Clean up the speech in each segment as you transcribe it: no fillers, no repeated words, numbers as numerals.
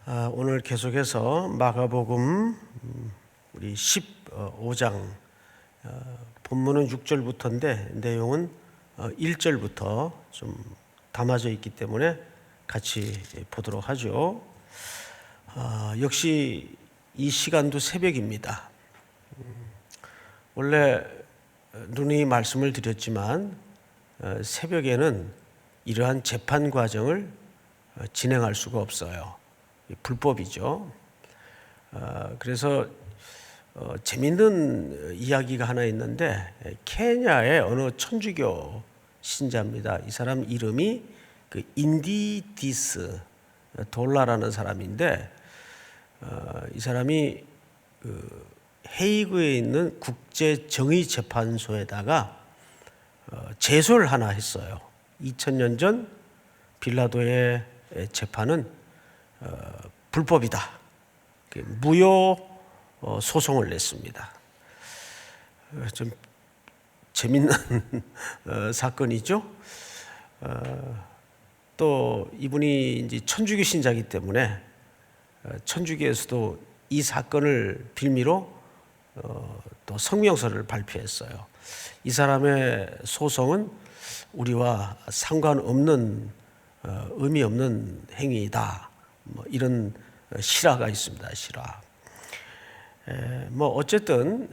오늘 계속해서 마가복음 우리 15장 본문은 6절부터인데 내용은 1절부터 좀 담아져 있기 때문에 같이 보도록 하죠. 역시 이 시간도 새벽입니다. 원래 누누이 말씀을 드렸지만 새벽에는 이러한 재판 과정을 진행할 수가 없어요. 불법이죠. 그래서 재밌는 이야기가 하나 있는데 케냐의 어느 천주교 신자입니다. 이 사람 이름이 인디디스 돌라라는 사람인데 이 사람이 헤이그에 있는 국제정의재판소에다가 제소를 하나 했어요. 2000년 전 빌라도의 재판은 불법이다. 무효 소송을 냈습니다. 좀 재밌는 사건이죠. 또 이분이 이제 천주교 신자이기 때문에 천주교에서도 이 사건을 빌미로 또 성명서를 발표했어요. 이 사람의 소송은 우리와 상관없는 의미 없는 행위이다. 이런 실화가 있습니다. 실화. 어쨌든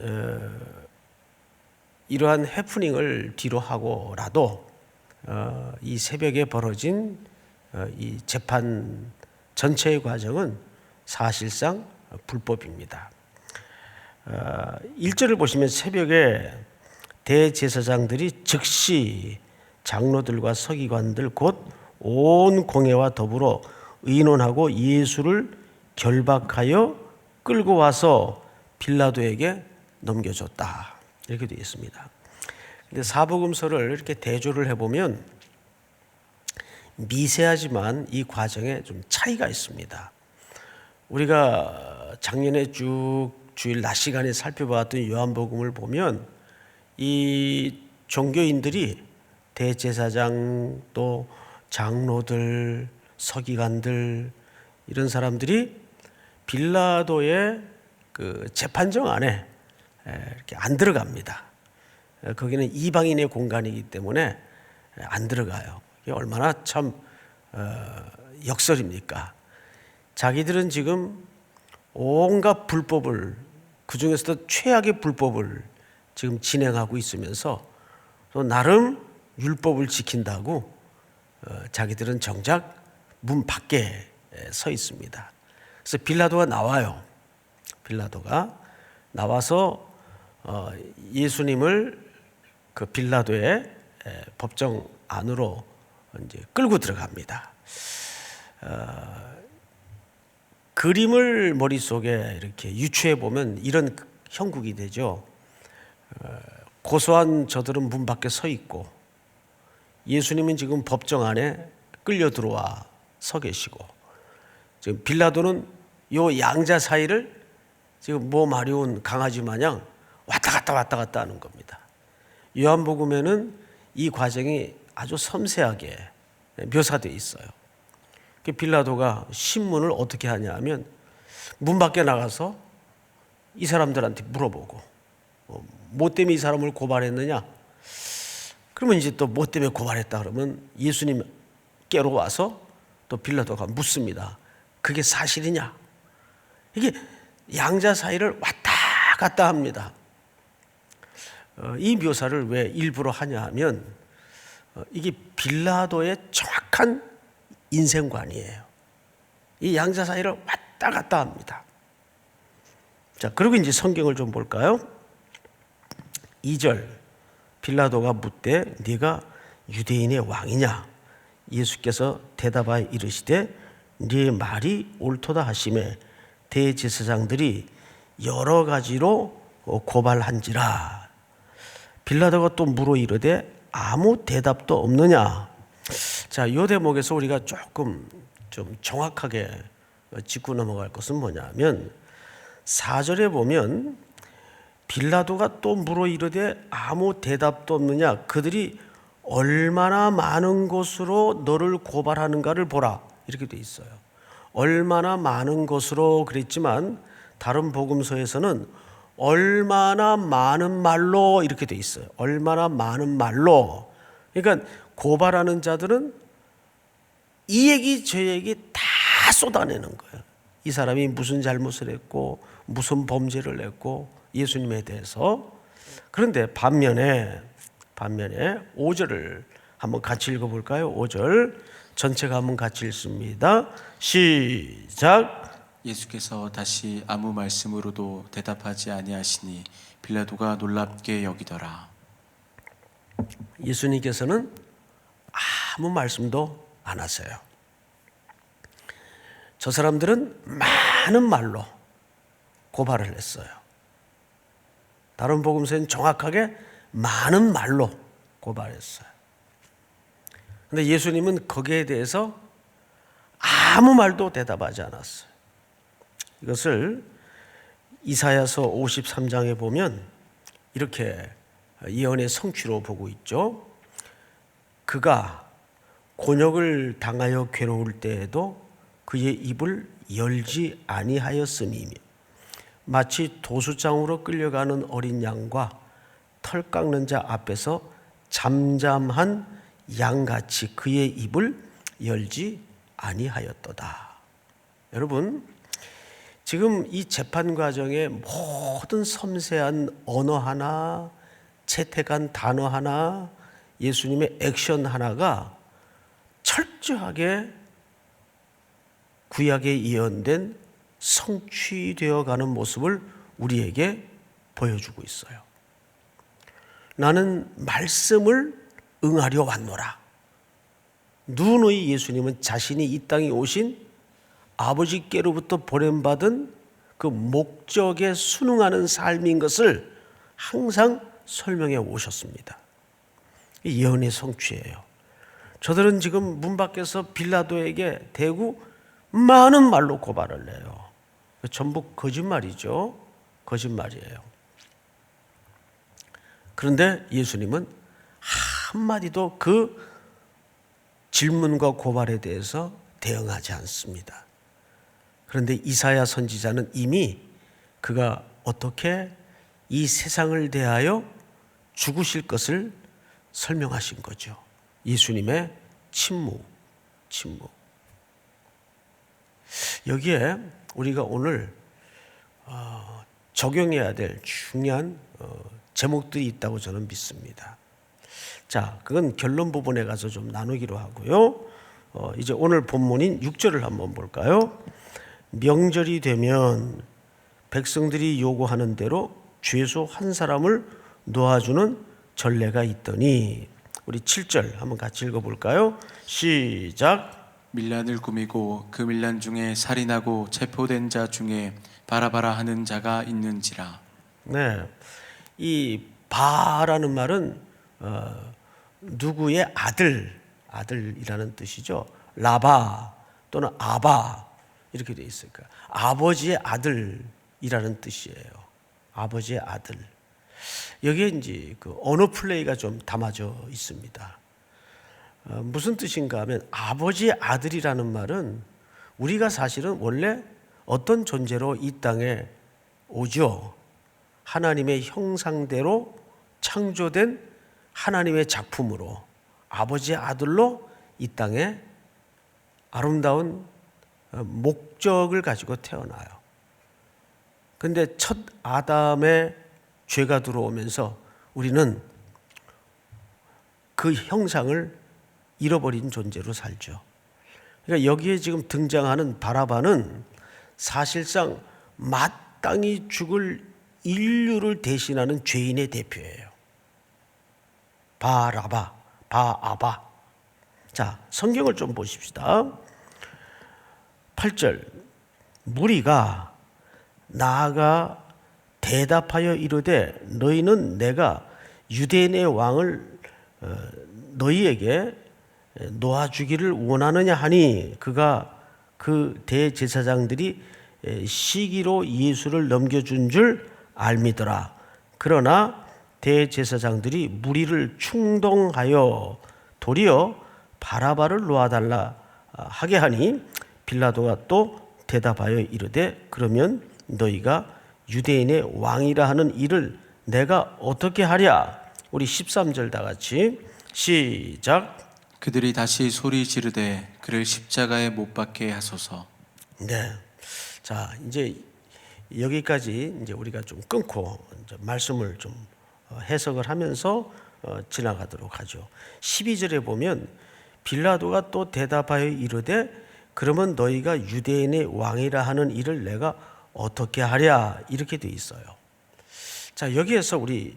이러한 해프닝을 뒤로 하고라도 이 새벽에 벌어진 이 재판 전체의 과정은 사실상 불법입니다. 1절을 보시면 새벽에 대제사장들이 즉시 장로들과 서기관들 곧 온 공회와 더불어 의논하고 예수를 결박하여 끌고 와서 빌라도에게 넘겨줬다. 이렇게 되어 있습니다. 근데 사복음서를 이렇게 대조를 해보면 미세하지만 이 과정에 좀 차이가 있습니다. 우리가 작년에 쭉 주일 낮 시간에 살펴봤던 요한복음을 보면 이 종교인들이 대제사장 또 장로들 서기관들 이런 사람들이 빌라도의 그 재판정 안에 이렇게 안 들어갑니다. 거기는 이방인의 공간이기 때문에 안 들어가요. 이게 얼마나 참 역설입니까? 자기들은 지금 온갖 불법을 그 중에서도 최악의 불법을 지금 진행하고 있으면서 또 나름 율법을 지킨다고 자기들은 정작 문 밖에 서 있습니다. 그래서 빌라도가 나와요. 빌라도가 나와서 예수님을 그 빌라도의 법정 안으로 이제 끌고 들어갑니다. 그림을 머릿속에 이렇게 유추해 보면 이런 형국이 되죠. 고소한 저들은 문 밖에 서 있고 예수님은 지금 법정 안에 끌려 들어와 서 계시고 지금 빌라도는 요 양자 사이를 지금 마려운 강아지 마냥 왔다 갔다 하는 겁니다. 요한복음에는 이 과정이 아주 섬세하게 묘사되어 있어요. 빌라도가 신문을 어떻게 하냐 문 밖에 나가서 이 사람들한테 물어보고 뭐 때문에 이 사람을 고발했느냐? 그러면 이제 또 뭐 때문에 고발했다 그러면 예수님께로 와서 또 빌라도가 묻습니다. 그게 사실이냐? 이게 양자 사이를 왔다 갔다 합니다. 이 묘사를 왜 일부러 하냐 하면 이게 빌라도의 정확한 인생관이에요. 이 양자 사이를 왔다 갔다 합니다. 자, 그리고 이제 성경을 좀 볼까요? 2절 빌라도가 묻되 네가 유대인의 왕이냐? 예수께서 대답하여 이르시되 네 말이 옳도다 하시매 대제사장들이 여러 가지로 고발한지라. 빌라도가 또 물어 이르되 아무 대답도 없느냐? 자, 이 대목에서 우리가 조금 좀 정확하게 짚고 넘어갈 것은 뭐냐면 4절에 보면 빌라도가 또 물어 이르되 아무 대답도 없느냐? 그들이 얼마나 많은 곳으로 너를 고발하는가를 보라. 이렇게 돼 있어요. 얼마나 많은 것으로 그랬지만 다른 복음서에서는 얼마나 많은 말로 이렇게 돼 있어요. 얼마나 많은 말로. 그러니까 고발하는 자들은 이 얘기 저 얘기 다 쏟아내는 거예요. 이 사람이 무슨 잘못을 했고 무슨 범죄를 했고 예수님에 대해서. 그런데 반면에 5절을 한번 같이 읽어볼까요? 5절 전체가 한번 같이 읽습니다. 시작. 예수께서 다시 아무 말씀으로도 대답하지 아니하시니 빌라도가 놀랍게 여기더라. 예수님께서는 아무 말씀도 안 하세요. 저 사람들은 많은 말로 고발을 했어요. 다른 복음서에는 정확하게 많은 말로 고발했어요. 그런데 예수님은 거기에 대해서 아무 말도 대답하지 않았어요. 이것을 이사야서 53장에 보면 이렇게 예언의 성취로 보고 있죠. 그가 곤욕을 당하여 괴로울 때에도 그의 입을 열지 아니하였음이며 마치 도수장으로 끌려가는 어린 양과 털 깎는 자 앞에서 잠잠한 양같이 그의 입을 열지 아니하였도다. 여러분, 지금 이 재판 과정의 모든 섬세한 언어 하나, 채택한 단어 하나, 예수님의 액션 하나가 철저하게 구약에 예언된 성취되어 가는 모습을 우리에게 보여주고 있어요. 나는 말씀을 응하려 왔노라. 누누이 예수님은 자신이 이 땅에 오신 아버지께로부터 보냄받은 그 목적에 순응하는 삶인 것을 항상 설명해 오셨습니다. 예언의 성취예요. 저들은 지금 문 밖에서 빌라도에게 대고 많은 말로 고발을 해요. 전부 거짓말이죠. 거짓말이에요. 그런데 예수님은 한마디도 그 질문과 고발에 대해서 대응하지 않습니다. 그런데 이사야 선지자는 이미 그가 어떻게 이 세상을 대하여 죽으실 것을 설명하신 거죠. 예수님의 침묵. 여기에 우리가 오늘 적용해야 될 중요한 제목들이 있다고 저는 믿습니다. 자, 그건 결론 부분에 가서 좀 나누기로 하고요. 이제 오늘 본문인 6절을 한번 볼까요? 명절이 되면 백성들이 요구하는 대로 죄수 한 사람을 놓아주는 전례가 있더니, 우리 7절 한번 같이 읽어볼까요? 시작. 밀란을 꾸미고 그 밀란 중에 살인하고 체포된 자 중에 바라바라 하는 자가 있는지라. 네, 이 바라는 말은 누구의 아들이라는 뜻이죠. 라바 또는 아바 이렇게 되어 있으니까 아버지의 아들이라는 뜻이에요. 아버지의 아들. 여기에 이제 그 언어 플레이가 좀 담아져 있습니다. 무슨 뜻인가 하면 아버지의 아들이라는 말은 우리가 사실은 원래 어떤 존재로 이 땅에 오죠. 하나님의 형상대로 창조된 하나님의 작품으로 아버지의 아들로 이 땅에 아름다운 목적을 가지고 태어나요. 그런데 첫 아담의 죄가 들어오면서 우리는 그 형상을 잃어버린 존재로 살죠. 그러니까 여기에 지금 등장하는 바라바는 사실상 마땅히 죽을 인류를 대신하는 죄인의 대표예요. 바라바, 바아바. 자, 성경을 좀 보십시다. 8절. 무리가 나아가 대답하여 이르되 너희는 내가 유대인의 왕을 너희에게 놓아주기를 원하느냐 하니 그가 그 대제사장들이 시기로 예수를 넘겨준 줄 알미더라. 그러나 대제사장들이 무리를 충동하여 도리어 바라바를 놓아달라 하게 하니 빌라도가 또 대답하여 이르되 그러면 너희가 유대인의 왕이라 하는 이를 내가 어떻게 하랴. 우리 13절 다 같이 시작. 그들이 다시 소리 지르되 그를 십자가에 못 박게 하소서. 네. 자, 이제 여기까지 이제 우리가 좀 끊고 이제 말씀을 좀 해석을 하면서 지나가도록 하죠. 12절에 보면 빌라도가 또 대답하여 이르되 그러면 너희가 유대인의 왕이라 하는 이를 내가 어떻게 하랴 이렇게 돼 있어요. 자, 여기에서 우리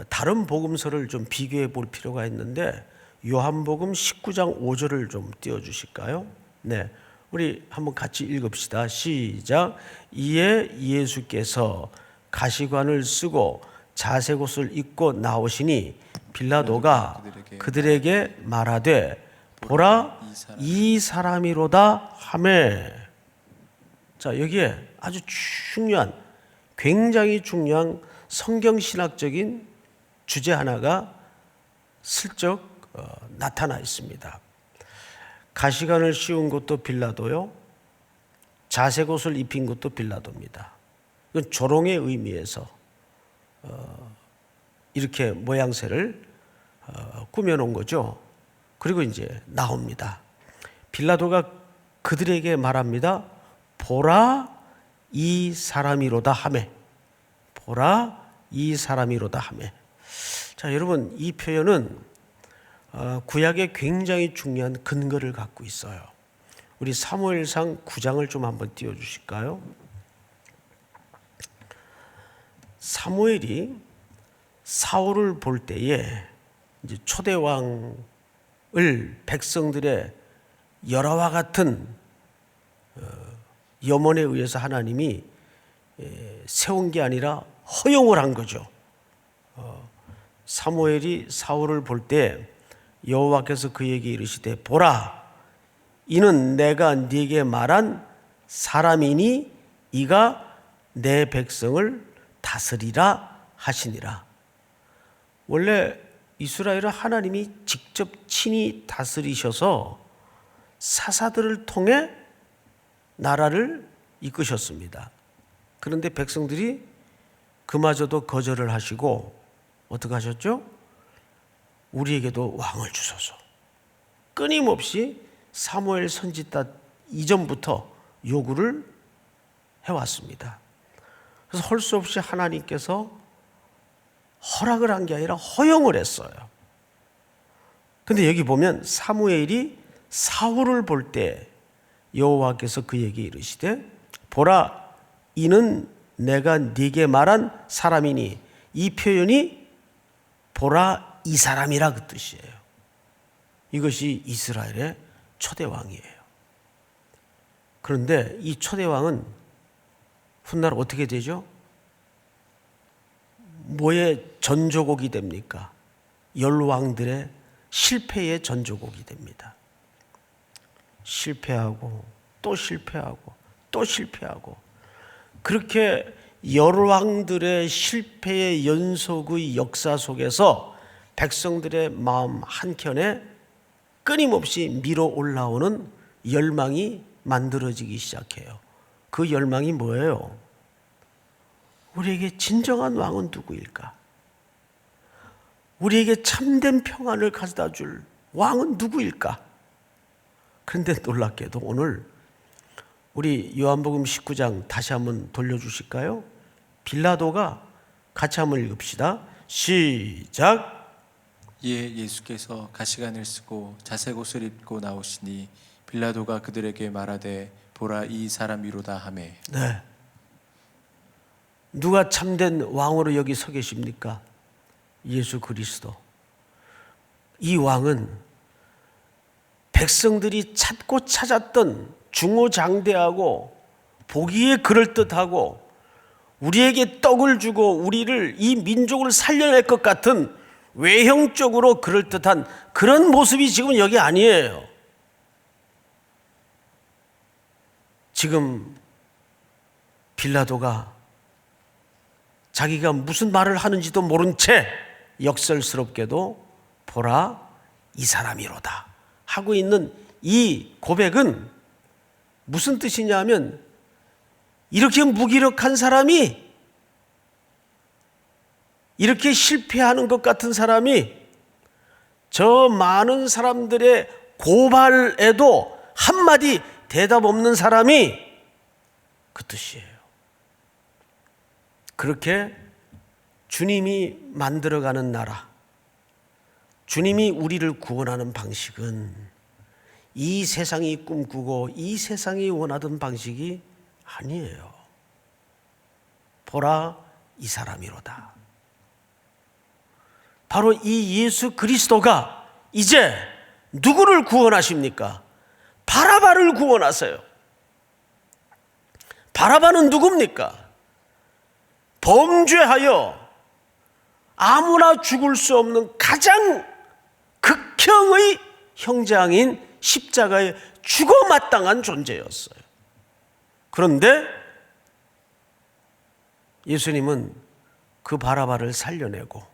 다른 복음서를 좀 비교해 볼 필요가 있는데 요한복음 19장 5절을 좀 띄워 주실까요? 네. 우리 한번 같이 읽읍시다. 시작. 이에 예수께서 가시관을 쓰고 자색옷을 입고 나오시니 빌라도가 그들에게 말하되 보라 이 사람이로다 하매. 자, 여기에 아주 중요한, 굉장히 중요한 성경신학적인 주제 하나가 슬쩍 나타나 있습니다. 가시관을 씌운 것도 빌라도요, 자색옷을 입힌 것도 빌라도입니다. 이건 조롱의 의미에서 이렇게 모양새를 꾸며놓은 거죠. 그리고 이제 나옵니다. 빌라도가 그들에게 말합니다. 보라 이 사람이로다 하매. 보라 이 사람이로다 하매. 자, 여러분, 이 표현은 구약에 굉장히 중요한 근거를 갖고 있어요. 우리 사무엘상 9장을 좀 한번 띄워 주실까요? 사무엘이 사울을 볼 때에 이제 초대왕을 백성들의 열화와 같은 염원에 의해서 하나님이 세운 게 아니라 허용을 한 거죠. 사무엘이 사울을 볼 때 여호와께서 그에게 이르시되 보라 이는 내가 네게 말한 사람이니 이가 내 백성을 다스리라 하시니라. 원래 이스라엘은 하나님이 직접 친히 다스리셔서 사사들을 통해 나라를 이끄셨습니다. 그런데 백성들이 그마저도 거절을 하시고 어떻게 하셨죠? 우리에게도 왕을 주소서. 끊임없이 사무엘 선지 때 이전부터 요구를 해왔습니다. 그래서 할 수 없이 하나님께서 허락을 한 게 아니라 허용을 했어요. 근데 여기 보면 사무엘이 사울을 볼 때 여호와께서 그에게 이르시되 보라 이는 내가 네게 말한 사람이니, 이 표현이 보라 이 사람이라 그 뜻이에요. 이것이 이스라엘의 초대왕이에요. 그런데 이 초대왕은 훗날 어떻게 되죠? 뭐의 전조곡이 됩니까? 열왕들의 실패의 전조곡이 됩니다. 실패하고 또 실패하고 또 실패하고, 그렇게 열왕들의 실패의 연속의 역사 속에서 백성들의 마음 한켠에 끊임없이 밀어 올라오는 열망이 만들어지기 시작해요. 그 열망이 뭐예요? 우리에게 진정한 왕은 누구일까? 우리에게 참된 평안을 가져다 줄 왕은 누구일까? 그런데 놀랍게도 오늘 우리 요한복음 19장 다시 한번 돌려주실까요? 빌라도가 같이 한번 읽읍시다. 시작. 이에 예수께서 가시관을 쓰고 자색옷을 입고 나오시니 빌라도가 그들에게 말하되 보라 이 사람이로다 하매. 네. 누가 참된 왕으로 여기 서 계십니까? 예수 그리스도. 이 왕은 백성들이 찾고 찾았던 중호장대하고 보기에 그럴듯하고 우리에게 떡을 주고 우리를, 이 민족을 살려낼 것 같은 외형적으로 그럴듯한 그런 모습이 지금 여기 아니에요. 지금 빌라도가 자기가 무슨 말을 하는지도 모른 채 역설스럽게도 보라 이 사람이로다 하고 있는 이 고백은 무슨 뜻이냐면 이렇게 무기력한 사람이, 이렇게 실패하는 것 같은 사람이 저 많은 사람들의 고발에도 한마디 대답 없는 사람이 그 뜻이에요. 그렇게 주님이 만들어가는 나라, 주님이 우리를 구원하는 방식은 이 세상이 꿈꾸고 이 세상이 원하던 방식이 아니에요. 보라, 이 사람이로다. 바로 이 예수 그리스도가 이제 누구를 구원하십니까? 바라바를 구원하세요. 바라바는 누굽니까? 범죄하여 아무나 죽을 수 없는 가장 극형의 형장인 십자가에 죽어마땅한 존재였어요. 그런데 예수님은 그 바라바를 살려내고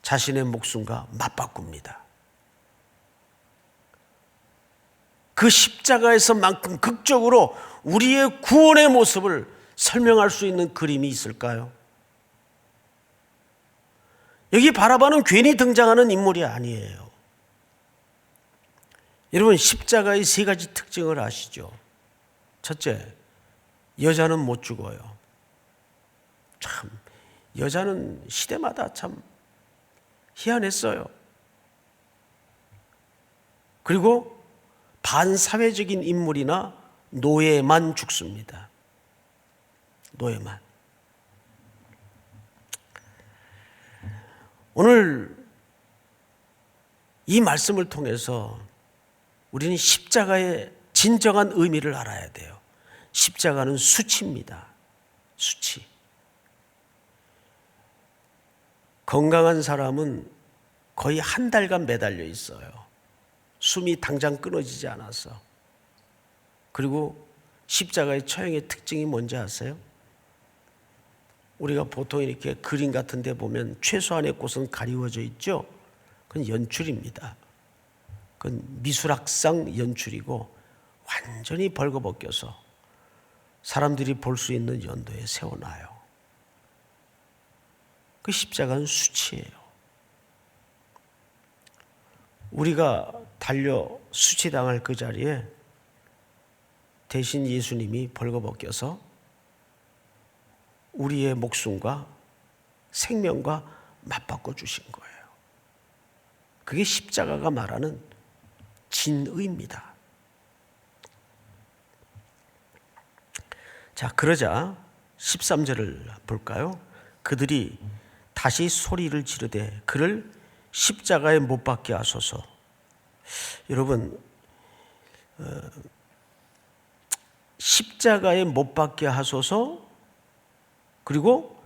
자신의 목숨과 맞바꿉니다. 그 십자가에서만큼 극적으로 우리의 구원의 모습을 설명할 수 있는 그림이 있을까요? 여기 바라바는 괜히 등장하는 인물이 아니에요. 여러분, 십자가의 세 가지 특징을 아시죠? 첫째, 여자는 못 죽어요. 참, 여자는 시대마다 참 희한했어요. 그리고 반사회적인 인물이나 노예만 죽습니다. 노예만. 오늘 이 말씀을 통해서 우리는 십자가의 진정한 의미를 알아야 돼요. 십자가는 수치입니다. 수치. 건강한 사람은 거의 한 달간 매달려 있어요. 숨이 당장 끊어지지 않아서. 그리고 십자가의 처형의 특징이 뭔지 아세요? 우리가 보통 이렇게 그림 같은 데 보면 최소한의 곳은 가리워져 있죠? 그건 연출입니다. 그건 미술학상 연출이고 완전히 벌거벗겨서 사람들이 볼 수 있는 연도에 세워놔요. 그 십자가는 수치예요. 우리가 달려 수치당할 그 자리에 대신 예수님이 벌거벗겨서 우리의 목숨과 생명과 맞바꿔 주신 거예요. 그게 십자가가 말하는 진의입니다. 자, 그러자 13절을 볼까요? 그들이 다시 소리를 지르되 그를 십자가에 못 박게 하소서. 여러분, 십자가에 못 박게 하소서. 그리고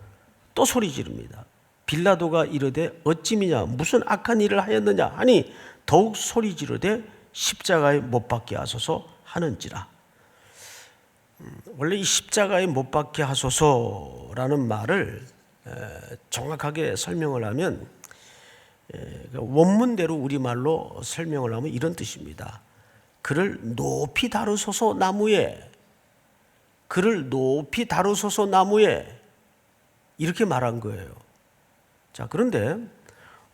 또 소리 지릅니다. 빌라도가 이르되 어찌미냐, 무슨 악한 일을 하였느냐 하니 더욱 소리 지르되 십자가에 못 박게 하소서 하는지라. 원래 이 십자가에 못 박게 하소서라는 말을 정확하게 설명을 하면, 원문대로 우리말로 설명을 하면 이런 뜻입니다. 그를 높이 다루소서 나무에, 그를 높이 다루소서 나무에, 이렇게 말한 거예요. 자, 그런데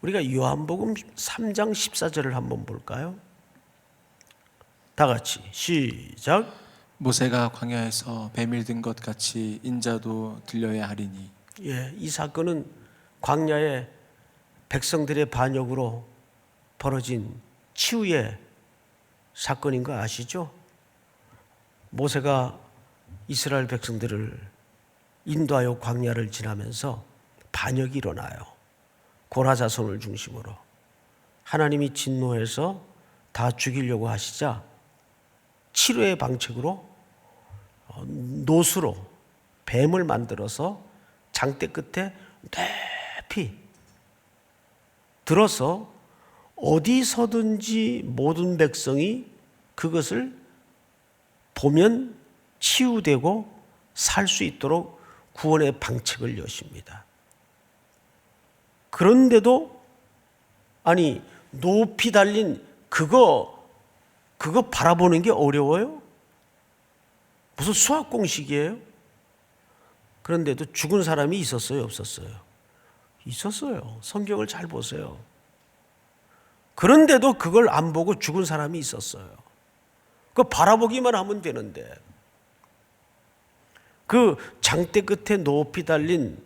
우리가 요한복음 3장 14절을 한번 볼까요? 다 같이 시작. 모세가 광야에서 뱀을 든 것 같이 인자도 들려야 하리니. 예, 이 사건은 광야의 백성들의 반역으로 벌어진 치유의 사건인 거 아시죠? 모세가 이스라엘 백성들을 인도하여 광야를 지나면서 반역이 일어나요. 고라 자손을 중심으로. 하나님이 진노해서 다 죽이려고 하시자 치료의 방책으로 노수로 뱀을 만들어서 장대 끝에 높이 들어서 어디서든지 모든 백성이 그것을 보면 치유되고 살 수 있도록 구원의 방책을 여십니다. 그런데도 아니 높이 달린 그거 그거 바라보는 게 어려워요? 무슨 수학 공식이에요? 그런데도 죽은 사람이 있었어요, 없었어요? 있었어요. 성경을 잘 보세요. 그런데도 그걸 안 보고 죽은 사람이 있었어요. 그거 바라보기만 하면 되는데, 그 장대 끝에 높이 달린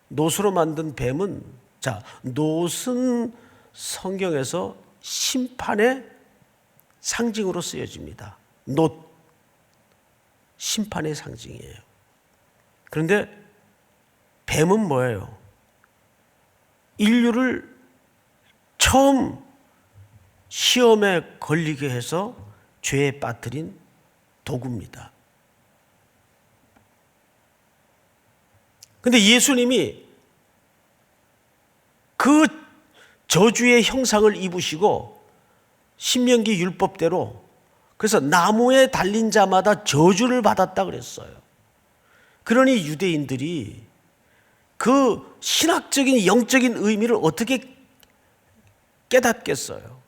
놋으로 만든 뱀은, 자, 놋은 성경에서 심판의 상징으로 쓰여집니다. 놋, 심판의 상징이에요. 그런데 뱀은 뭐예요? 인류를 처음 시험에 걸리게 해서 죄에 빠뜨린 도구입니다. 그런데 예수님이 그 저주의 형상을 입으시고 신명기 율법대로, 그래서 나무에 달린 자마다 저주를 받았다 그랬어요. 그러니 유대인들이 그 신학적인 영적인 의미를 어떻게 깨닫겠어요?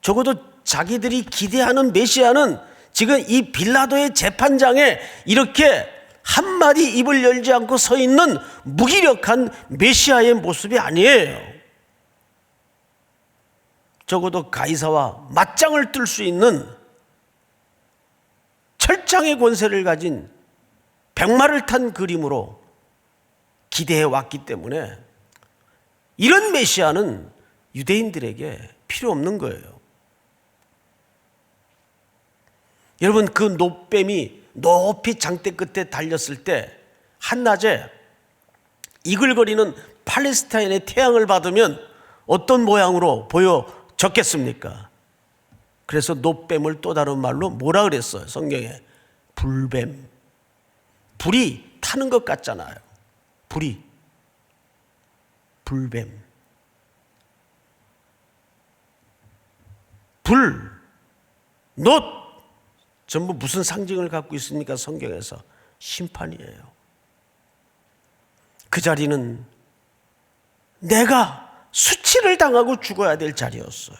적어도 자기들이 기대하는 메시아는 지금 이 빌라도의 재판장에 이렇게 한마디 입을 열지 않고 서 있는 무기력한 메시아의 모습이 아니에요. 적어도 가이사와 맞짱을 뜰 수 있는 철장의 권세를 가진 백마를 탄 그림으로 기대해 왔기 때문에 이런 메시아는 유대인들에게 필요 없는 거예요. 여러분, 그 놋뱀이 높이 장대 끝에 달렸을 때 한낮에 이글거리는 팔레스타인의 태양을 받으면 어떤 모양으로 보여졌겠습니까? 그래서 놋뱀을 또 다른 말로 뭐라 그랬어요? 성경에 불뱀. 불이 타는 것 같잖아요. 불이. 불뱀. 불, 놋, 전부 무슨 상징을 갖고 있습니까? 성경에서 심판이에요. 그 자리는 내가 수치를 당하고 죽어야 될 자리였어요.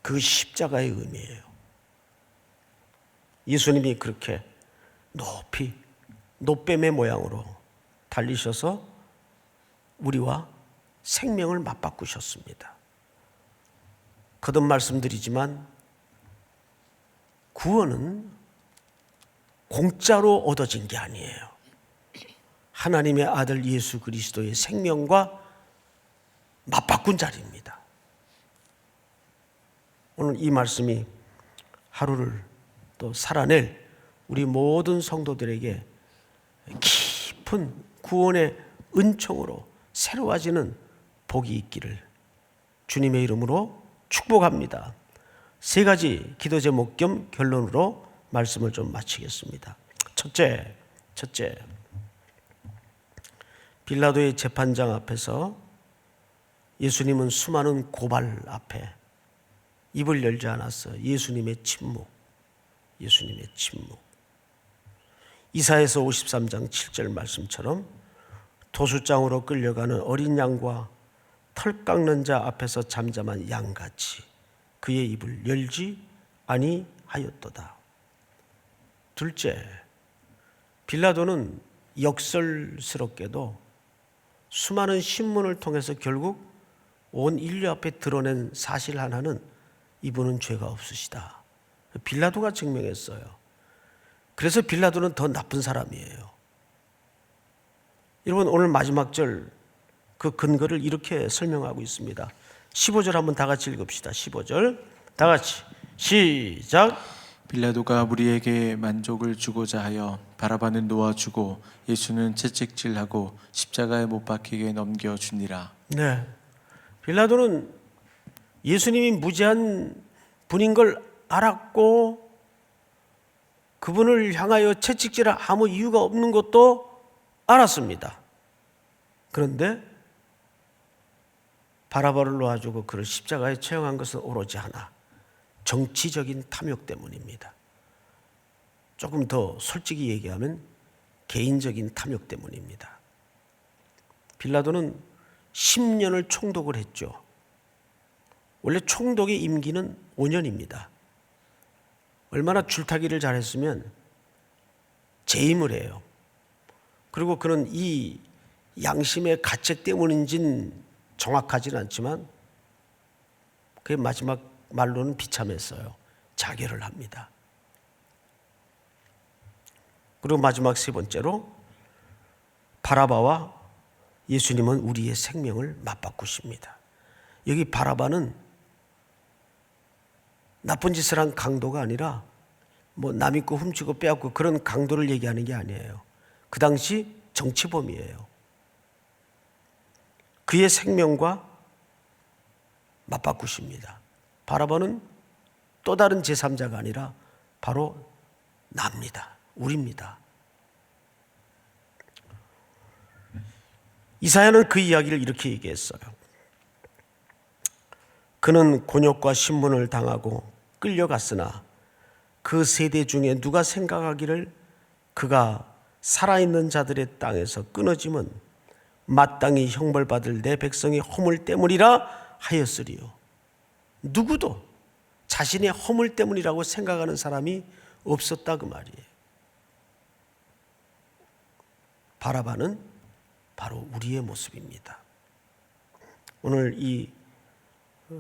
그 십자가의 의미예요. 예수님이 그렇게 높이 놋뱀의 모양으로 달리셔서 우리와 생명을 맞바꾸셨습니다. 거듭 말씀드리지만 구원은 공짜로 얻어진 게 아니에요. 하나님의 아들 예수 그리스도의 생명과 맞바꾼 자리입니다. 오늘 이 말씀이 하루를 또 살아낼 우리 모든 성도들에게 깊은 구원의 은총으로 새로워지는 복이 있기를 주님의 이름으로 축복합니다. 세 가지 기도 제목 겸 결론으로 말씀을 좀 마치겠습니다. 첫째, 빌라도의 재판장 앞에서 예수님은 수많은 고발 앞에 입을 열지 않았어요. 예수님의 침묵. 이사야서 53장 7절 말씀처럼 도수장으로 끌려가는 어린 양과 털 깎는 자 앞에서 잠잠한 양같이 그의 입을 열지 아니하였도다. 둘째, 빌라도는 역설스럽게도 수많은 신문을 통해서 결국 온 인류 앞에 드러낸 사실 하나는 이분은 죄가 없으시다. 빌라도가 증명했어요. 그래서 빌라도는 더 나쁜 사람이에요. 여러분, 오늘 마지막 절 그 근거를 이렇게 설명하고 있습니다. 15절 한번 다 같이 읽읍시다. 15절 다 같이 시작. 빌라도가 무리에게 만족을 주고자 하여 바라바는 놓아주고 예수는 채찍질하고 십자가에 못 박히게 넘겨주니라. 네, 빌라도는 예수님이 무죄한 분인 걸 알았고 그분을 향하여 채찍질할 아무 이유가 없는 것도 알았습니다. 그런데 바라바를 놓아주고 그를 십자가에 처형한 것은 오로지 하나, 정치적인 탐욕 때문입니다. 조금 더 솔직히 얘기하면 개인적인 탐욕 때문입니다. 빌라도는 10년을 총독을 했죠. 원래 총독의 임기는 5년입니다. 얼마나 줄타기를 잘했으면 재임을 해요. 그리고 그는 이 양심의 가책 때문인지는 정확하지는 않지만 그의 마지막 말로는 비참했어요. 자결을 합니다. 그리고 마지막 세 번째로 바라바와 예수님은 우리의 생명을 맞바꾸십니다. 여기 바라바는 나쁜 짓을 한 강도가 아니라 뭐 남의 거 훔치고 빼앗고 그런 강도를 얘기하는 게 아니에요. 그 당시 정치범이에요. 그의 생명과 맞바꾸십니다. 바라바는 또 다른 제3자가 아니라 바로 나입니다. 우리입니다. 이사야는 그 이야기를 이렇게 얘기했어요. 그는 곤욕과 신문을 당하고 끌려갔으나 그 세대 중에 누가 생각하기를 그가 살아있는 자들의 땅에서 끊어짐은 마땅히 형벌받을 내 백성의 허물 때문이라 하였으리요. 누구도 자신의 허물 때문이라고 생각하는 사람이 없었다 그 말이에요. 바라바는 바로 우리의 모습입니다. 오늘 이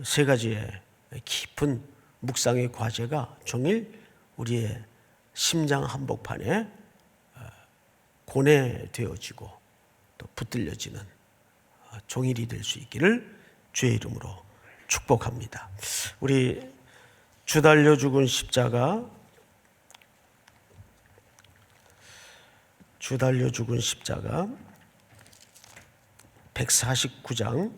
세 가지의 깊은 묵상의 과제가 종일 우리의 심장 한복판에 고뇌되어지고 또 붙들려지는 종일이 될 수 있기를 주의 이름으로 축복합니다. 우리 주 달려 죽은 십자가 149장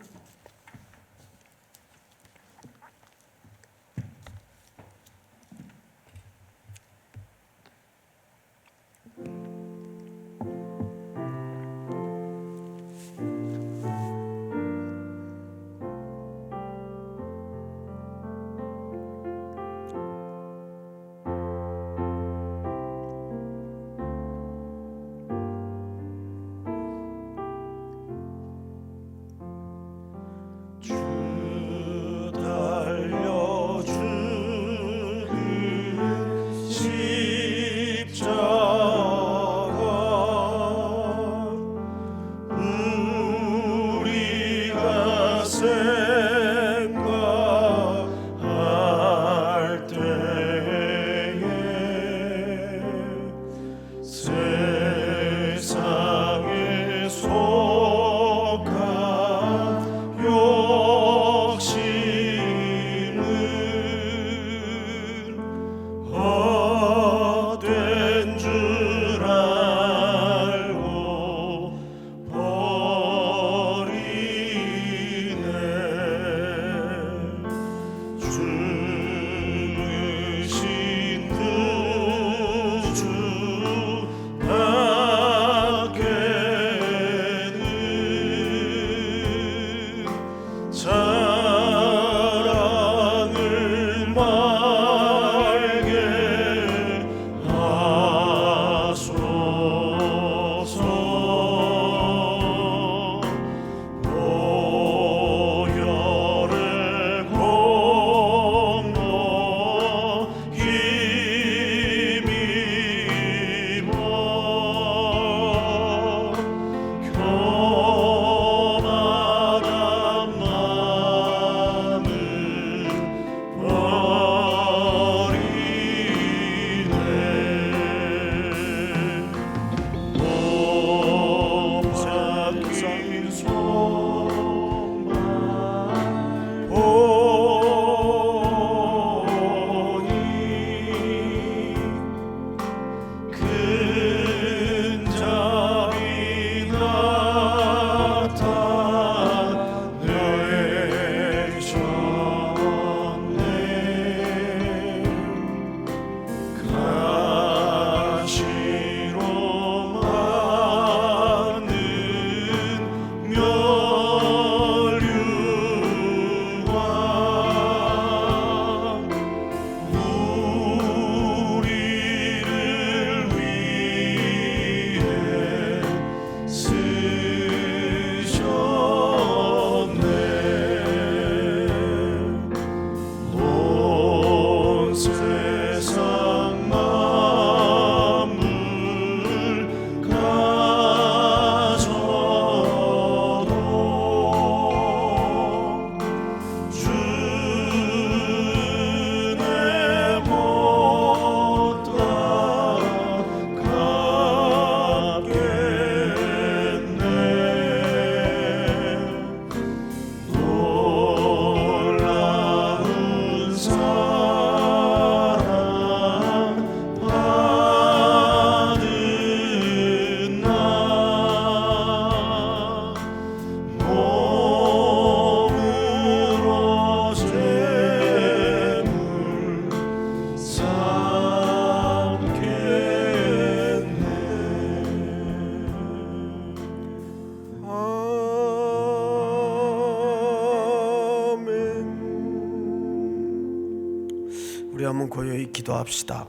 우리 한번 고요히 기도합시다.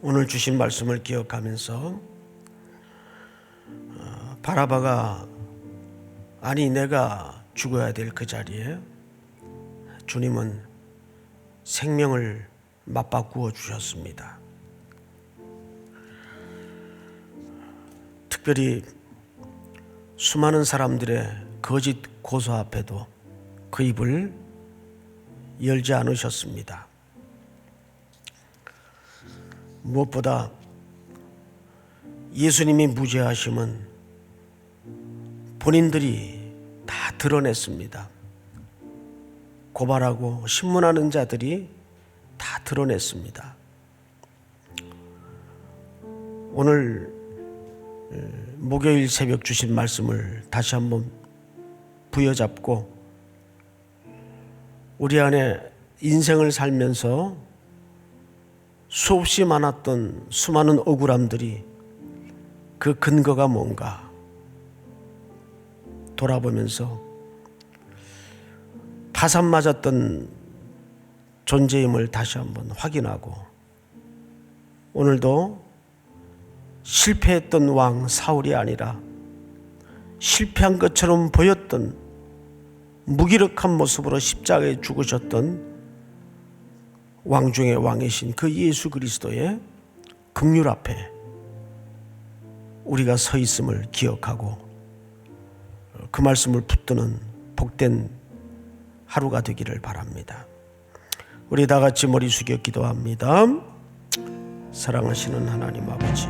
오늘 주신 말씀을 기억하면서 바라바가 아니 내가 죽어야 될 그 자리에 주님은 생명을 맞바꾸어 주셨습니다. 특별히 수많은 사람들의 거짓 고소 앞에도 그 입을 열지 않으셨습니다. 무엇보다 예수님이 무죄하심은 본인들이 다 드러냈습니다. 고발하고 신문하는 자들이 다 드러냈습니다. 오늘 목요일 새벽 주신 말씀을 다시 한번 부여잡고 우리 안에 인생을 살면서 수없이 많았던 수많은 억울함들이 그 근거가 뭔가 돌아보면서 파산 맞았던 존재임을 다시 한번 확인하고 오늘도 실패했던 왕 사울이 아니라 실패한 것처럼 보였던 무기력한 모습으로 십자가에 죽으셨던 왕 중의 왕이신 그 예수 그리스도의 긍휼 앞에 우리가 서 있음을 기억하고 그 말씀을 붙드는 복된 하루가 되기를 바랍니다. 우리 다 같이 머리 숙여 기도합니다. 사랑하시는 하나님 아버지,